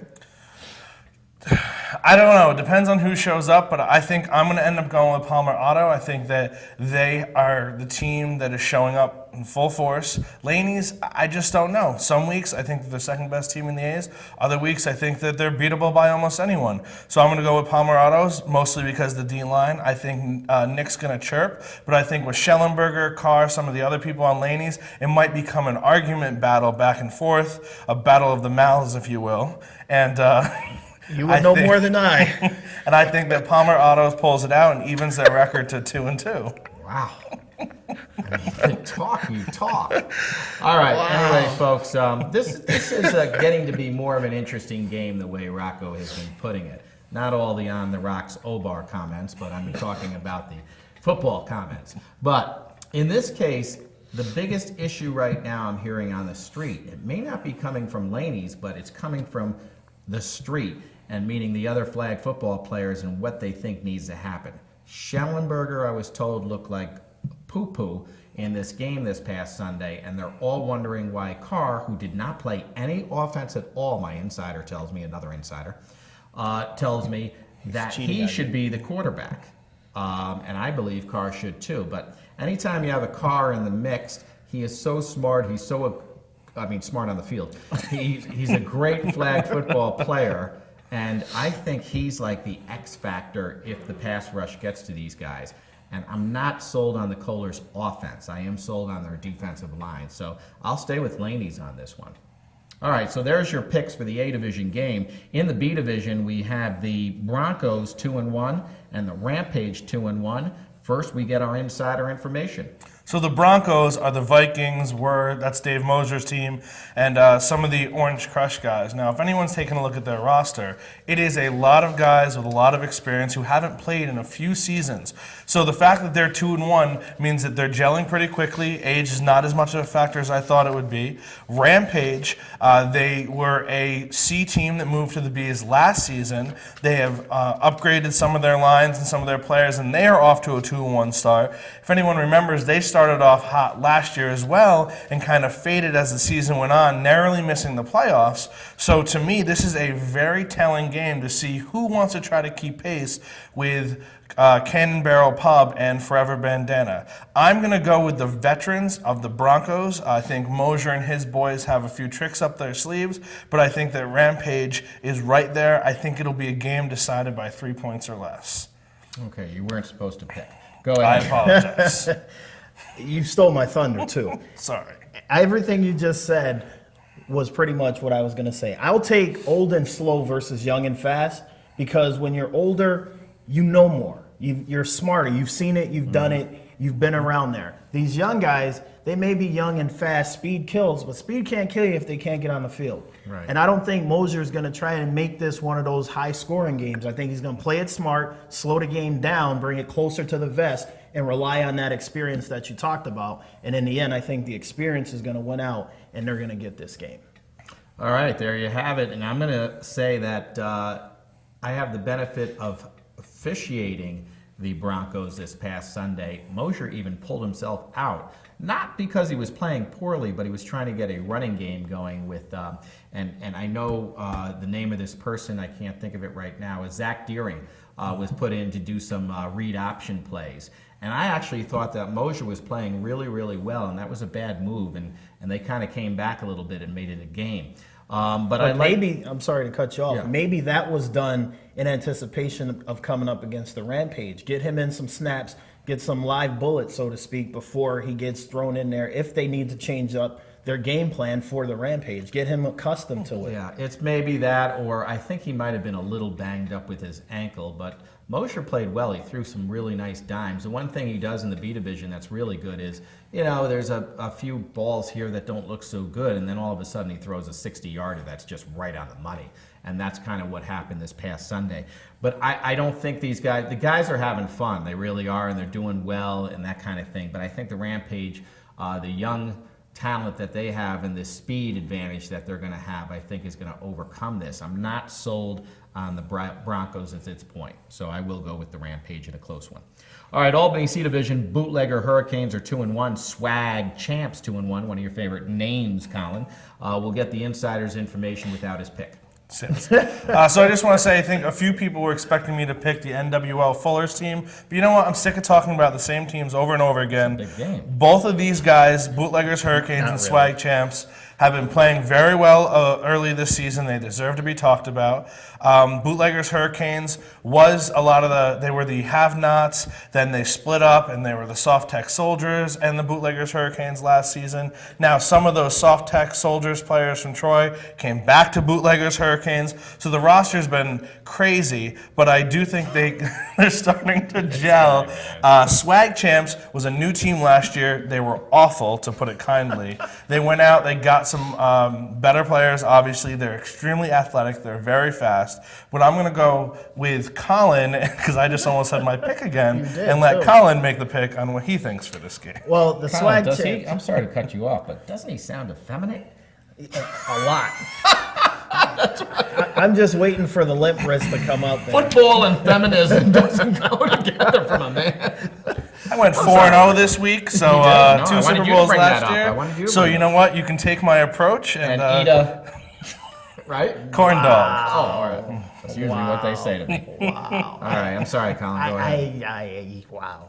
I don't know. It depends on who shows up, but I think I'm going to end up going with Palmer Auto. I think that they are the team that is showing up in full force. Laney's, I just don't know. Some weeks I think they're the second best team in the A's. Other weeks I think that they're beatable by almost anyone. So I'm going to go with Palmer Autos, mostly because the D-line. I think Nick's going to chirp, but I think with Schellenberger, Carr, some of the other people on Laney's, it might become an argument battle back and forth, a battle of the mouths, if you will. And You would know more than I. and I think that Palmer Autos pulls it out and evens their record to 2-2. Wow. I mean, you talk. All right. Wow. Anyway, folks, this is getting to be more of an interesting game the way Rocco has been putting it. Not all the on the rocks Obar comments, but I'm talking about the football comments. But in this case, the biggest issue right now I'm hearing on the street, it may not be coming from Laney's, but it's coming from the street, and meeting the other flag football players and what they think needs to happen. Schellenberger, I was told, looked like poo-poo in this game this past Sunday, and they're all wondering why Carr, who did not play any offense at all, my insider tells me, another insider, tells me that he should be the quarterback. And I believe Carr should too. But anytime you have a Carr in the mix, he is so smart, he's so smart on the field. He's a great flag football player, and I think he's like the X factor if the pass rush gets to these guys. And I'm not sold on the Kohlers' offense. I am sold on their defensive line. So I'll stay with Laney's on this one. All right, so there's your picks for the A Division game. In the B Division, we have the Broncos 2-1 and the Rampage 2-1. First, we get our insider information. So the Broncos are the Vikings, that's Dave Moser's team, and some of the Orange Crush guys. Now, if anyone's taken a look at their roster, it is a lot of guys with a lot of experience who haven't played in a few seasons. So the fact that they're 2-1 means that they're gelling pretty quickly. Age is not as much of a factor as I thought it would be. Rampage, they were a C team that moved to the Bs last season. They have upgraded some of their lines and some of their players, and they are off to a 2-1 start. If anyone remembers, they started off hot last year as well and kind of faded as the season went on, narrowly missing the playoffs. So to me, this is a very telling game to see who wants to try to keep pace with Cannon Barrel Pub and Forever Bandana. I'm going to go with the veterans of the Broncos. I think Mosier and his boys have a few tricks up their sleeves, but I think that Rampage is right there. I think it'll be a game decided by 3 points or less. Okay, you weren't supposed to pick. Go ahead. I apologize. You stole my thunder, too. Sorry. Everything you just said was pretty much what I was going to say. I'll take old and slow versus young and fast because when you're older, you know more. You're smarter. You've seen it. You've done it. You've been around there. These young guys, they may be young and fast. Speed kills, but speed can't kill you if they can't get on the field. Right. And I don't think Mosier is going to try and make this one of those high-scoring games. I think he's going to play it smart, slow the game down, bring it closer to the vest, and rely on that experience that you talked about. And in the end, I think the experience is going to win out, and they're going to get this game. All right, there you have it. And I'm going to say that I have the benefit of officiating the Broncos this past Sunday. Mosier even pulled himself out, not because he was playing poorly, but he was trying to get a running game going with, and I know the name of this person, I can't think of it right now, is Zach Deering was put in to do some read option plays. And I actually thought that Mosier was playing really, really well, and that was a bad move, and they kind of came back a little bit and made it a game. But maybe, I'm sorry to cut you off, Yeah. maybe that was done in anticipation of coming up against the Rampage. Get him in some snaps, get some live bullets, so to speak, before he gets thrown in there if they need to change up their game plan for the Rampage. Get him accustomed to it. Yeah, it's maybe that, or I think he might have been a little banged up with his ankle, but Mosier played well. He threw some really nice dimes. The one thing he does in the B division that's really good is, there's a few balls here that don't look so good, and then all of a sudden he throws a 60-yarder that's just right on the money. And that's kind of what happened this past Sunday. But I don't think the guys are having fun. They really are, and they're doing well and that kind of thing. But I think the Rampage, the young talent that they have and the speed advantage that they're going to have, I think is going to overcome this. I'm not sold on the Broncos at this point, so I will go with the Rampage in a close one. All right, Albany C Division, Bootlegger Hurricanes are 2-1, Swag Champs 2-1, one of your favorite names, Colin. We'll get the insider's information without his pick. So I just want to say, I think a few people were expecting me to pick the NWL Fuller's team, but you know what? I'm sick of talking about the same teams over and over again. Big game. Both of these guys, Bootleggers Hurricanes and Swag Champs, have been playing very well early this season. They deserve to be talked about. Bootleggers Hurricanes was they were the have-nots, then they split up and they were the soft tech soldiers and the Bootleggers Hurricanes last season. Now some of those soft tech soldiers players from Troy came back to Bootleggers Hurricanes, so the roster's been crazy, but I do think they're starting to gel. Swag Champs was a new team last year. They were awful, to put it kindly. They went out, they got some better players, obviously. They're extremely athletic. They're very fast. But I'm going to go with Colin, because I just almost had my pick again, and let Colin make the pick on what he thinks for this game. Well, the Colin, Swag Champs, I'm sorry to cut you off, but doesn't he sound effeminate? a lot. I'm just waiting for the limp wrist to come up there. Football and feminism doesn't go together from a man. I went 4-0 this week, so You did? No, I 2 wanted Super you to Bowls bring that last up. I year. wanted you to So bring you it know what? You can take my approach and eat a, right? corn dog. Oh, all right. That's usually what they say to me. Wow. All right, I'm sorry, Colin. Go ahead. Wow.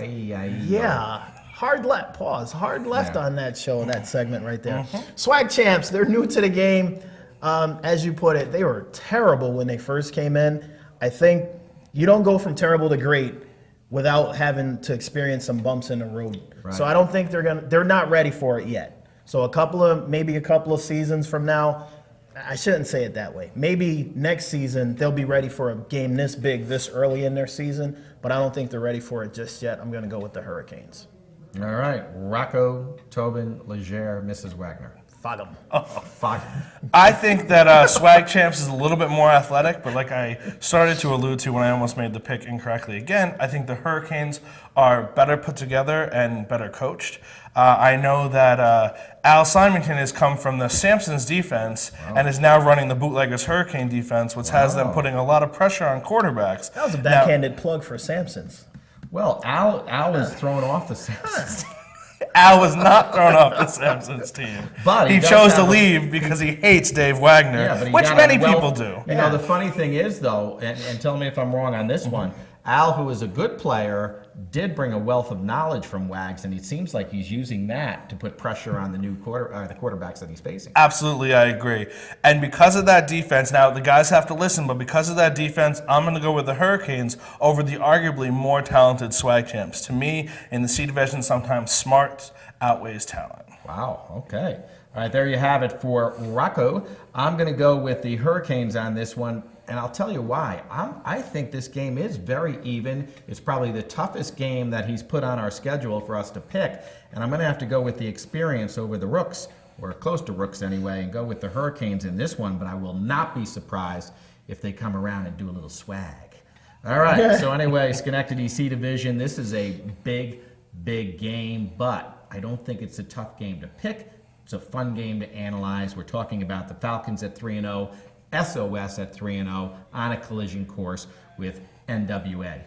Yeah. Yeah. Hard left. Pause. Hard left on that show, that segment right there. Swag Champs, they're new to the game. As you put it, they were terrible when they first came in. I think you don't go from terrible to great without having to experience some bumps in the road. Right. So I don't think they're not ready for it yet. So maybe a couple of seasons from now, I shouldn't say it that way. Maybe next season they'll be ready for a game this big this early in their season, but I don't think they're ready for it just yet. I'm going to go with the Hurricanes. All right. Rocco, Tobin, Leger, Mrs. Wagner. Fog 'em. Fog. I think that Swag Champs is a little bit more athletic, but like I started to allude to when I almost made the pick incorrectly again, I think the Hurricanes are better put together and better coached. I know that Al Simonton has come from the Samsons defense and is now running the Bootleggers Hurricane defense, which has them putting a lot of pressure on quarterbacks. That was a backhanded plug for Samsons. Well, Al was thrown off the Samsons. Al was not thrown off the Samsons team. But he chose to leave because he hates Dave Wagner, which many people do. You know, the funny thing is, though, and tell me if I'm wrong on this one, Al, who is a good player, did bring a wealth of knowledge from Wags, and it seems like he's using that to put pressure on the new the quarterbacks that he's facing. Absolutely, I agree. And because of that defense, now the guys have to listen, but because of that defense, I'm going to go with the Hurricanes over the arguably more talented Swag Champs. To me, in the C division, sometimes smart outweighs talent. Wow, okay. All right, there you have it for Rocco. I'm going to go with the Hurricanes on this one, and I'll tell you why. I think this game is very even. It's probably the toughest game that he's put on our schedule for us to pick, and I'm going to have to go with the experience over the Rooks, or close to Rooks anyway, and go with the Hurricanes in this one, but I will not be surprised if they come around and do a little swag. All right, so anyway, Schenectady C Division, this is a big, big game, but I don't think it's a tough game to pick. It's a fun game to analyze. We're talking about the Falcons at 3-0, SOS at 3-0 on a collision course with NWA.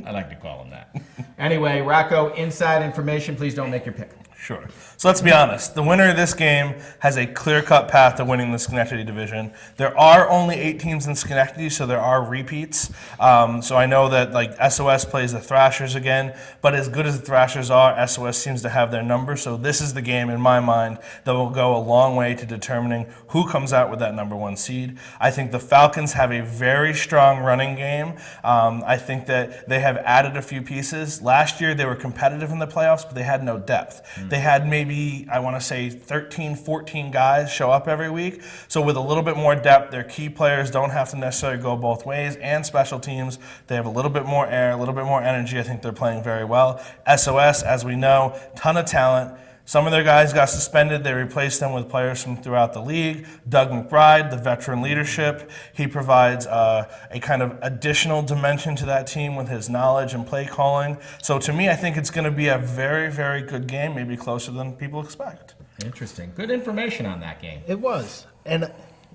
I like to call them that. Anyway, Rocco, inside information. Please don't make your pick. Sure. So let's be honest. The winner of this game has a clear-cut path to winning the Schenectady division. There are only 8 teams in Schenectady, so there are repeats. So I know that like SOS plays the Thrashers again, but as good as the Thrashers are, SOS seems to have their number. So this is the game, in my mind, that will go a long way to determining who comes out with that #1 seed. I think the Falcons have a very strong running game. I think that they have added a few pieces. Last year, they were competitive in the playoffs, but they had no depth. They had maybe, I want to say, 13, 14 guys show up every week. So with a little bit more depth, their key players don't have to necessarily go both ways. And special teams, they have a little bit more air, a little bit more energy. I think they're playing very well. SOS, as we know, ton of talent. Some of their guys got suspended. They replaced them with players from throughout the league. Doug McBride, the veteran leadership, he provides a kind of additional dimension to that team with his knowledge and play calling. So to me, I think it's going to be a very, very good game, maybe closer than people expect. Interesting. Good information on that game. It was. And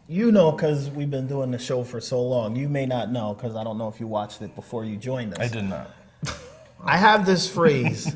you know, because we've been doing the show for so long, you may not know, because I don't know if you watched it before you joined us. I did not. I have this phrase